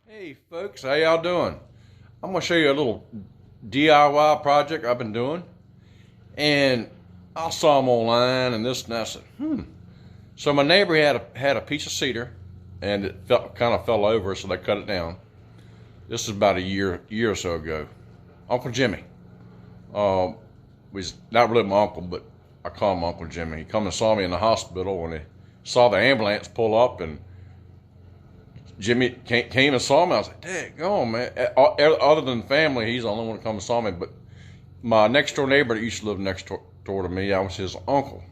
Hey folks, how y'all doing? I'm gonna show you a little DIY project I've been doing, and I saw them online and this and that. I said, So my neighbor had a piece of cedar, and it kind of fell over, so they cut it down. This is about a year or so ago. Uncle Jimmy, was not really my uncle, but I call him Uncle Jimmy. He come and saw me in the hospital when he saw the ambulance pull up, and Jimmy came and saw me. I was like, "Daggone, man!" Other than family, he's the only one to come and saw me. But my next door neighbor that used to live next door to me, I was his uncle.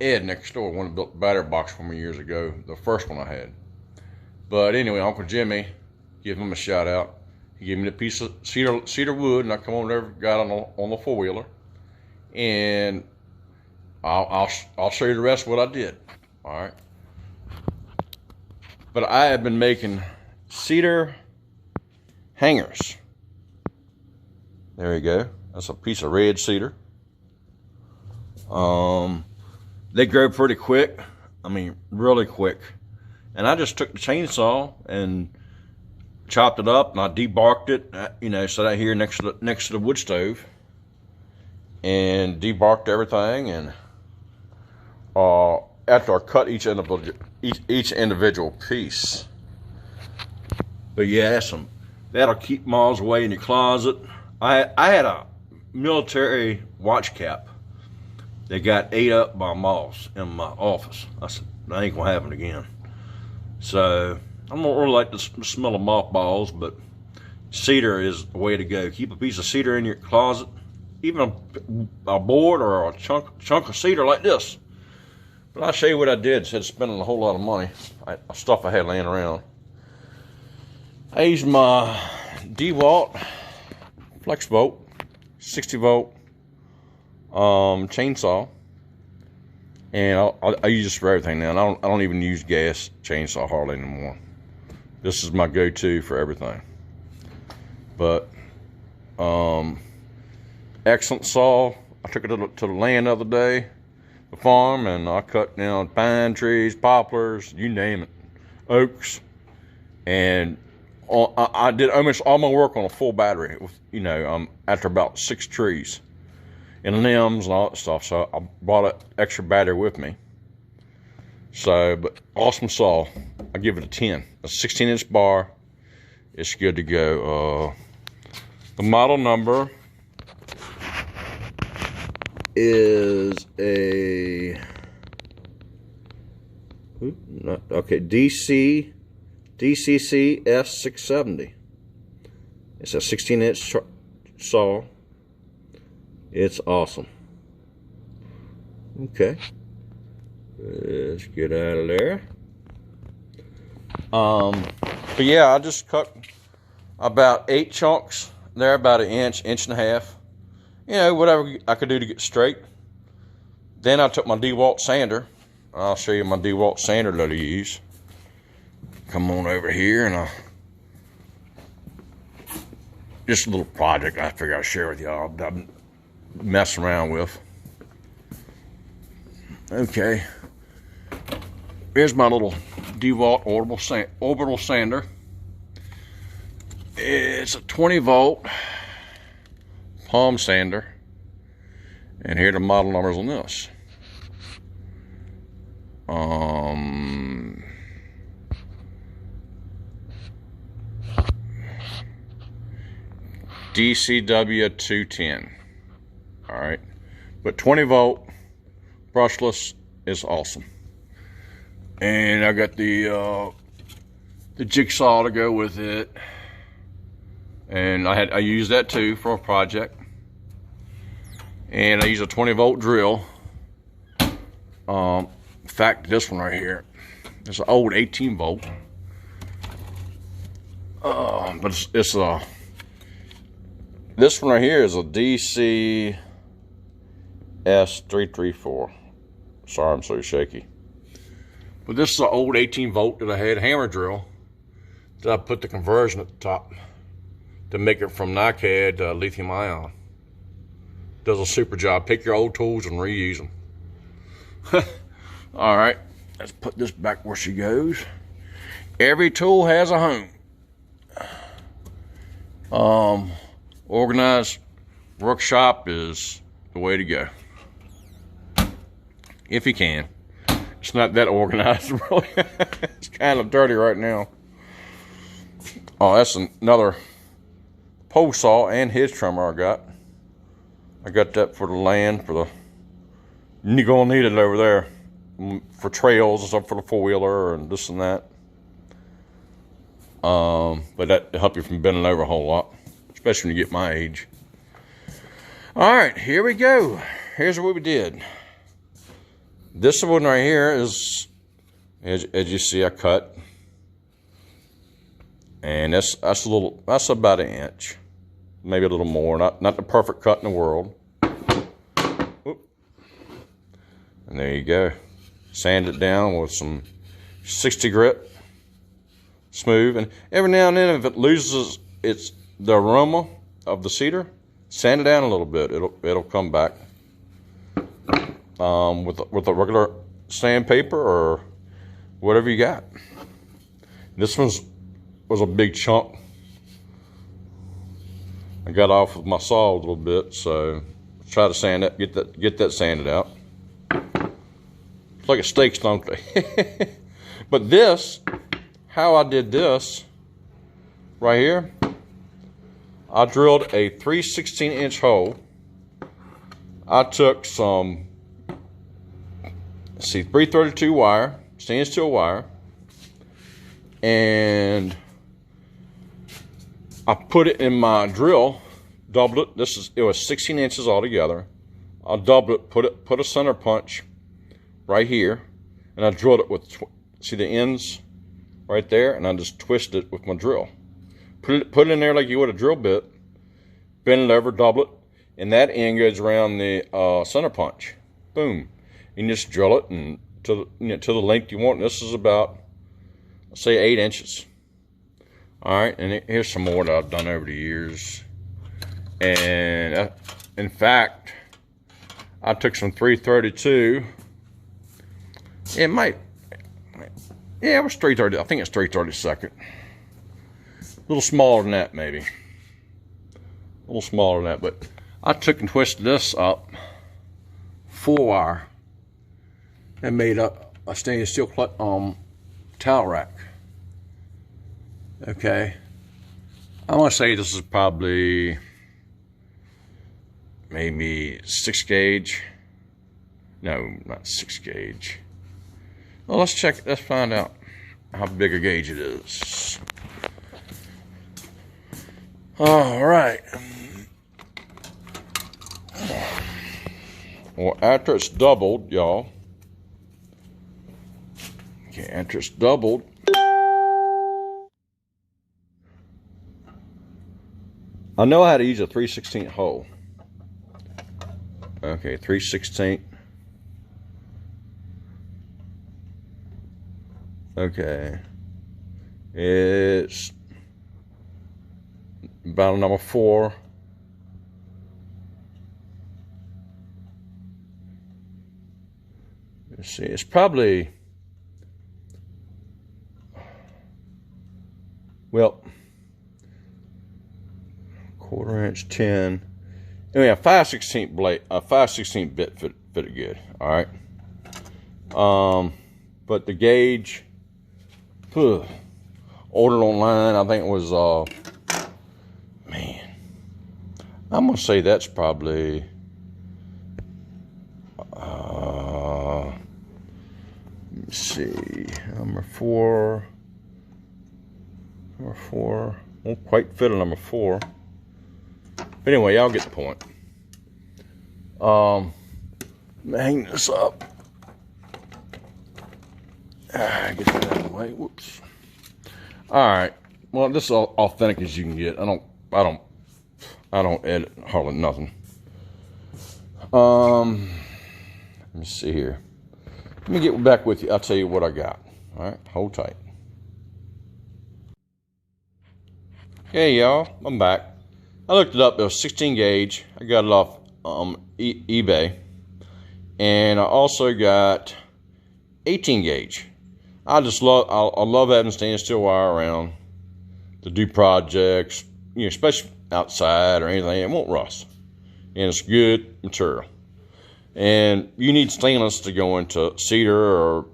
Ed next door, one that built the battery box for me years ago, the first one I had. But anyway, Uncle Jimmy, give him a shout out. He gave me a piece of cedar wood, and I come over there, got on the 4-wheeler, and I'll show you the rest of what I did. All right. But I have been making cedar hangers. There you go. That's a piece of red cedar. They grow pretty quick. I mean, really quick. And I just took the chainsaw and chopped it up, and I debarked it. Set out here next to the wood stove, and debarked everything. And after I cut each individual piece. But yeah, that'll keep moths away in your closet. I had a military watch cap that got ate up by moths in my office. I said, that ain't gonna happen again. So I don't really like the smell of mothballs, but cedar is the way to go. Keep a piece of cedar in your closet, even a board or a chunk of cedar like this. But I'll show you what I did instead of spending a whole lot of money. Stuff I had laying around. I used my DeWalt Flex Volt 60 volt chainsaw, and I use this for everything now. And I don't even use gas chainsaw hardly anymore. This is my go-to for everything. But excellent saw. I took it to the land the other day, the farm, and I cut down pine trees, poplars, you name it, oaks, and I did almost all my work on a full battery with, after about 6 trees and limbs and all that stuff. So I brought an extra battery with me. So, but awesome saw. I give it a 10. A 16-inch bar. It's good to go. The model number is a DCC S670. It's a 16-inch saw. It's awesome. Okay, let's get out of there. But yeah, I just cut about 8 chunks there, about an inch and a half. Whatever I could do to get straight. Then I took my DeWalt sander. I'll show you my DeWalt sander that I use. Come on over here, and just a little project I figured I'd share with y'all. I'm messing around with. Okay, here's my little DeWalt orbital sander. It's a 20 volt palm sander, and here are the model numbers on this. DCW 210. All right, but 20 volt brushless is awesome. And I got the jigsaw to go with it, and I used that too for a project. And I use a 20 volt drill. In fact, this one right here, it's an old 18 volt. But it's this one right here is a DC S334. Sorry, I'm so shaky. But this is an old 18 volt that I had, hammer drill, that I put the conversion at the top to make it from NiCad to lithium ion. Does a super job. Pick your old tools and reuse them. All right, let's put this back where she goes. Every tool has a home. Organized workshop is the way to go. If you can. It's not that organized, really. It's kind of dirty right now. Oh, that's another pole saw and hedge trimmer I got. I got that for the land, for the, you're gonna need it over there for trails and stuff, for the four-wheeler and this and that. But that help you from bending over a whole lot, especially when you get my age. All right, here we go. Here's what we did. This one right here is, as you see, I cut, and that's about an inch, maybe a little more. Not the perfect cut in the world. Oop. And there you go. Sand it down with some 60 grit, smooth. And every now and then, if it loses the aroma of the cedar, sand it down a little bit. It'll come back. With a regular sandpaper or whatever you got. This was a big chunk. I got off with my saw a little bit, so try to sand that, get that sanded out. It's like a steak, don't they? But this, how I did this right here, I drilled a 3/16" hole. I took some 332 wire, stainless steel wire, and I put it in my drill, doubled it. It was 16 inches altogether. I doubled it, put a center punch right here, and I drilled it with, see the ends right there, and I just twisted it with my drill. Put it in there like you would a drill bit, bend it over, double it, and that end goes around the center punch. Boom. You can just drill it and to the length you want. This is about, say, 8 inches. All right, and here's some more that I've done over the years. And in fact, I took some 332. It might, yeah, it was 330. I think it's 332nd. A little smaller than that, maybe. A little smaller than that, but I took and twisted this up 4-wire. And made a stainless steel towel rack. Okay, I'm gonna say this is probably maybe 6 gauge. No, not 6 gauge. Well, let's check. Let's find out how big a gauge it is. All right. Well, after it's doubled, y'all. Okay, after it's doubled, I know how to use a 3/16 hole. Okay, 3/16. Okay, it's about number 4. Let's see, it's probably, well, 1/4 inch, 10. Anyway, a 5/16 blade, a 5/16 bit fitted good. All right. But the gauge, ordered online. I think it was man. I'm gonna say that's probably let me see, number 4. Number 4 won't quite fit a number 4. But anyway, y'all get the point. Hang this up. Get that out of the way. Whoops. All right. Well, this is as authentic as you can get. I don't edit hardly nothing. Let me see here. Let me get back with you. I'll tell you what I got. All right. Hold tight. Hey, y'all. I'm back. I looked it up. It was 16 gauge. I got it off eBay. And I also got 18 gauge. I love having stainless steel wire around to do projects, especially outside or anything. It won't rust, and it's good material. And you need stainless to go into cedar,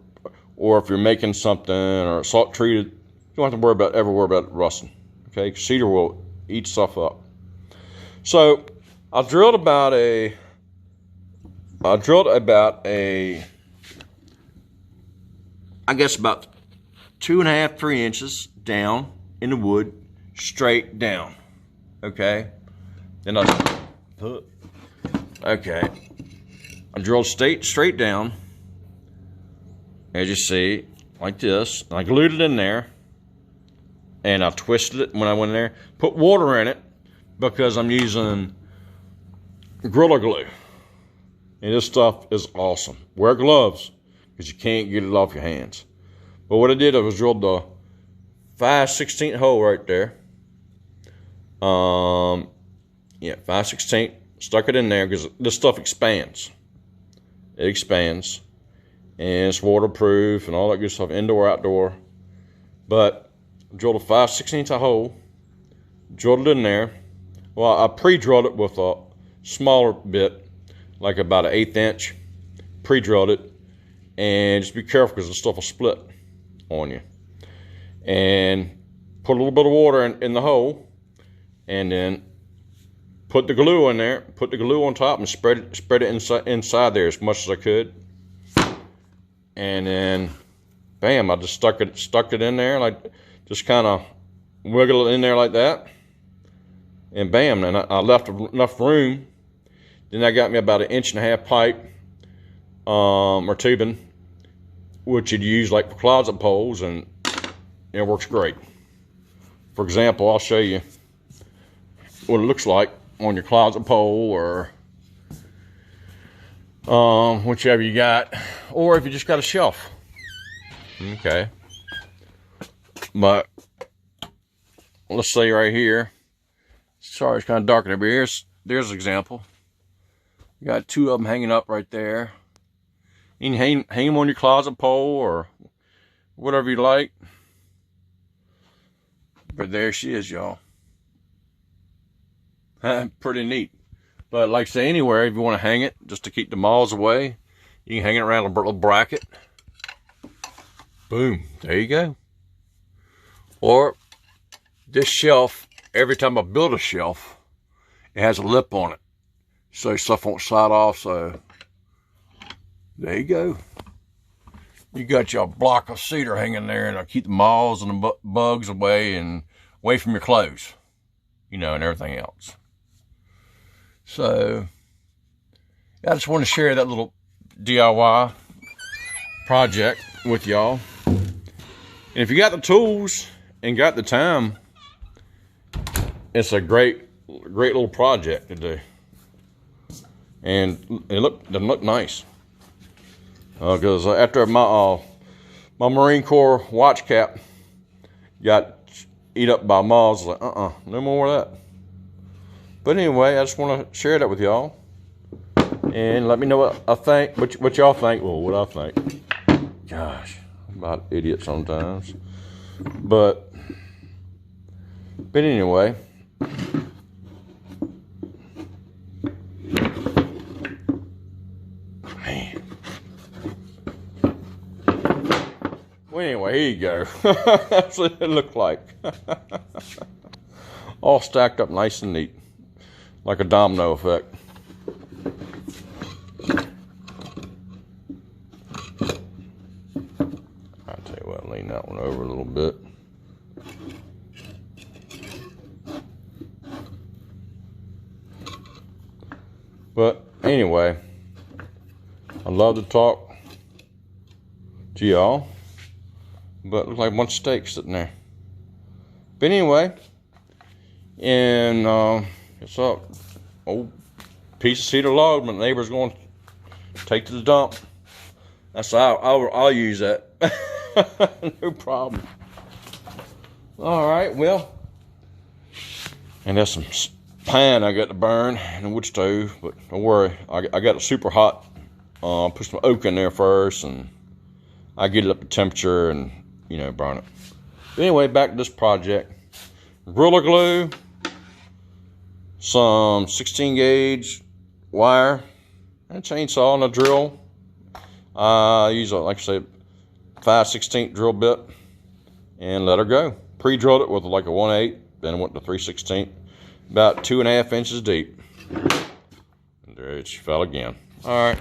or if you're making something or salt treated, you don't have to ever worry about rusting. Okay, cedar will eat stuff up. So I drilled about a I guess about 2.5, 3 inches down in the wood, straight down. Okay, then I drilled straight down, as you see, like this. And I glued it in there, and I twisted it when I went in there. Put water in it because I'm using Gorilla Glue, and this stuff is awesome. Wear gloves because you can't get it off your hands. But what I did, I was drilled the 5/16 hole right there. 5/16. Stuck it in there because this stuff expands. It expands, and it's waterproof and all that good stuff, indoor, outdoor. But drilled a 5/16 hole, drilled it in there. Well, I pre-drilled it with a smaller bit, like about an 1/8 inch. Pre-drilled it, and just be careful because the stuff will split on you. And put a little bit of water in the hole, and then put the glue in there. Put the glue on top and spread it inside there as much as I could. And then, bam! I just stuck it in there, like just kind of wiggle it in there like that. And bam! And I left enough room. Then I got me about 1.5 inch pipe or tubing, which you'd use like for closet poles, and it works great. For example, I'll show you what it looks like on your closet pole, or whichever you got, or if you just got a shelf. Okay, but let's say right here, sorry it's kind of dark over here. There's an example. You got 2 of them hanging up right there. You can hang them on your closet pole or whatever you like. But there she is, y'all. Pretty neat. But like I say, anywhere, if you want to hang it just to keep the moths away, you can hang it around a little bracket. Boom, there you go. Or this shelf, every time I build a shelf, it has a lip on it, so stuff won't slide off. So there you go. You got your block of cedar hanging there, and it'll keep the moths and the bugs away, and away from your clothes, and everything else. So I just want to share that little DIY project with y'all. And if you got the tools and got the time, it's a great little project to do. And it look nice. Because after my Marine Corps watch cap got eat up by moths, like no more of that. But anyway, I just want to share that with y'all, and let me know what I think, what y'all think. Well, what I think. Gosh, I'm about an idiot sometimes. But anyway. Man. Well, anyway, here you go. That's what it looked like. All stacked up nice and neat, like a domino effect. I'll tell you what, lean that one over a little bit. But anyway, I love to talk to y'all, but it looks like a bunch of steaks sitting there. But anyway, and it's a old piece of cedar log my neighbor's going to take to the dump. That's I'll use that. No problem. All right, well, and there's some pine I got to burn in the wood stove, but don't worry, I got it super hot. Put some oak in there first, and I get it up to temperature and, you know, burn it. But anyway, back to this project. Gorilla glue, some 16 gauge wire, and a chainsaw and a drill. I use, like I said, 5/16 drill bit, and let her go. Pre-drilled it with like a 1/8, then went to 3/16, about 2.5 inches deep. And there she fell again. All right,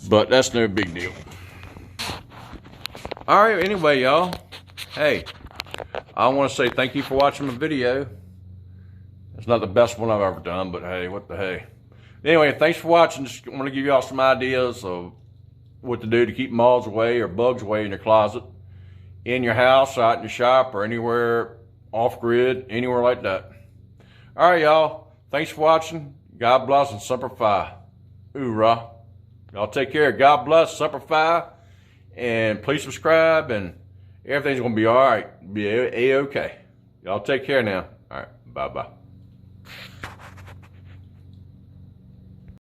but that's no big deal. All right, anyway, y'all, hey, I want to say thank you for watching my video. It's not the best one I've ever done, but hey, what the hey. Anyway, thanks for watching. Just want to give y'all some ideas of what to do to keep moths away or bugs away in your closet, in your house, out in your shop, or anywhere off-grid, anywhere like that. All right, y'all. Thanks for watching. God bless and Semper Fi. Hoorah. Y'all take care. God bless, Semper Fi. And please subscribe, and everything's going to be all right. Be A-okay. Y'all take care now. All right. Bye-bye.